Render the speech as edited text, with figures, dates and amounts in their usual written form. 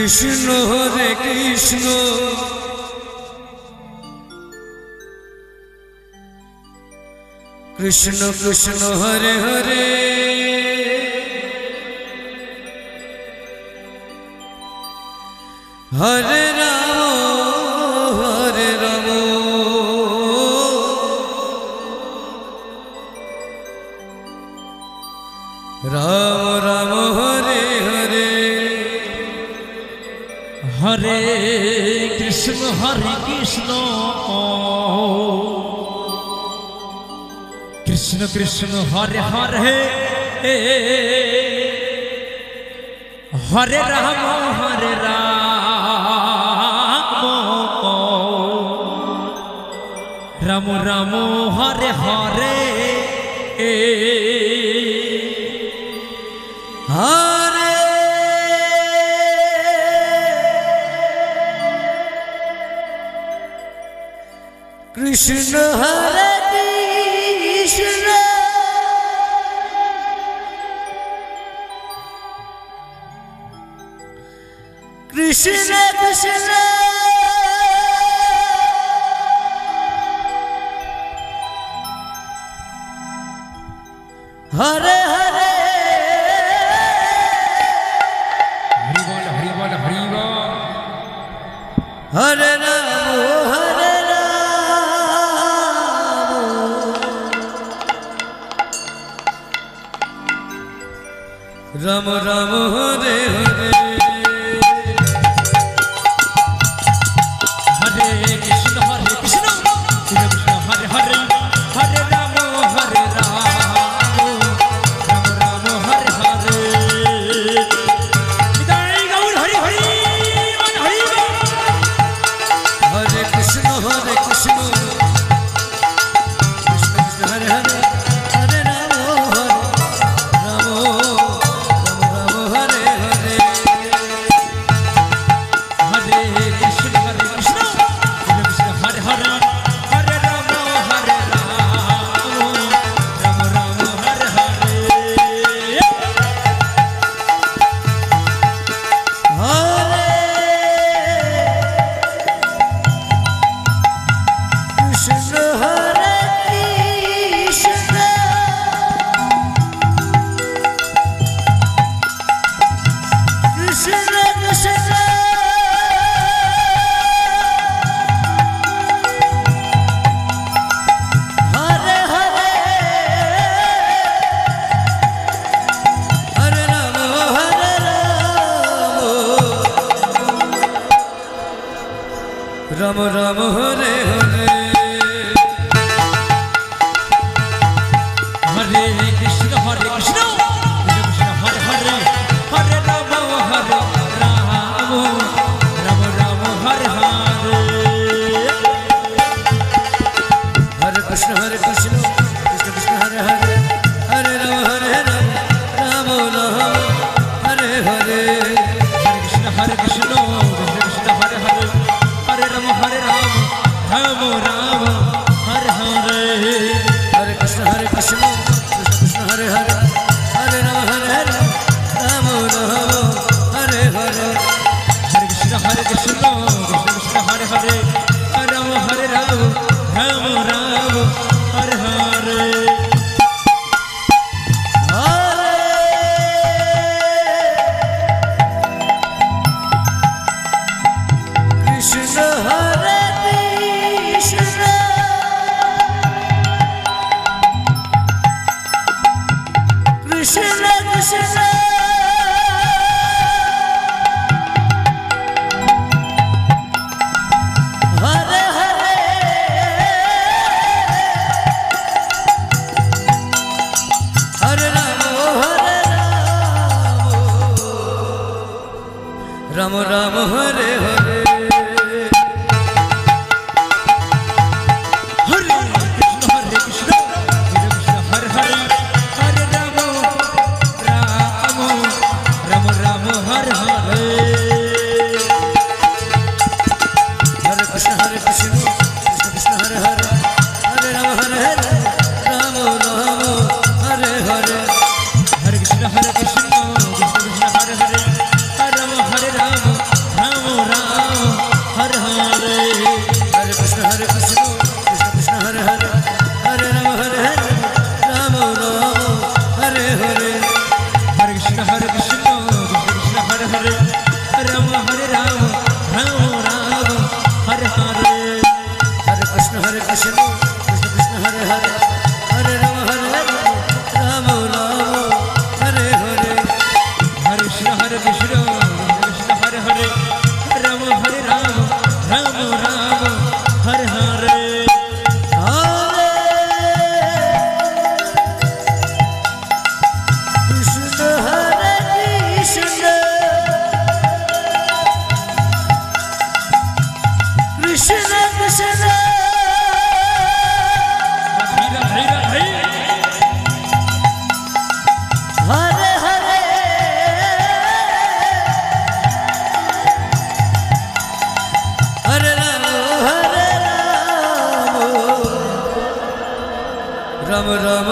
কৃষ্ণ হরে কৃষ্ণ কৃষ্ণ কৃষ্ণ হরে হরে হরে রাম রাম রাম হরে হরে हरे कृष्ण कृष्ण कृष्ण हरे हरे हरे राम राम राम हरे हरे हरे कृष्ण हरे कृष्ण कृष्ण कृष्ण हरे हरे हरि बोल हरि बोल हरि बोल हरे राम राम राम हरे हरे हरे कृष्ण कृष्ण कृष्ण हरे हरे हरे राम राम राम हरे हरे निताई गौर हरि हरि मन हरि हरे कृष्ण कृष्ण कृष्ण हरे हरे हरे राम राम राम हरे हरे हरे कृष्ण कृष्ण कृष्ण हरे हरे हरे राम राम राम हरे हरे कृष्ण हरे कृष्ण कृष्ण कृष्ण हरे हरे हरे राम राम राम हरे हरे हरे कृष्ण कृष्ण कृष्ण हरे हरे हरे राम राम राम हरे हरे हरे कृष्ण कृष्ण कृष्ण हरे हरे हरे राम राम राम हरे हरे कृष्ण कृष्ण कृष्ण हरे हरे हरे राम राम राम हरे हरे हरे कृष्ण कृष्ण कृष्ण हरे हरे हरे राम राम राम हरे हरे हरे कृष्ण कृष्ण कृष्ण हरे हरे हरे राम राम राम हरे हरे कृष्ण हरे कृष्ण कृष्ण कृष्ण हरे हरे हरे राम राम राम हरे हरे हरे कृष्ण कृष्ण हरे हरे हरे राम राम राम हरे हरे हरे कृष्ण कृष्ण कृष्ण हरे हरे हरे राम राम हरे हरे हरे कृष्ण कृष्ण कृष्ण हरे हरे हरे राम রাম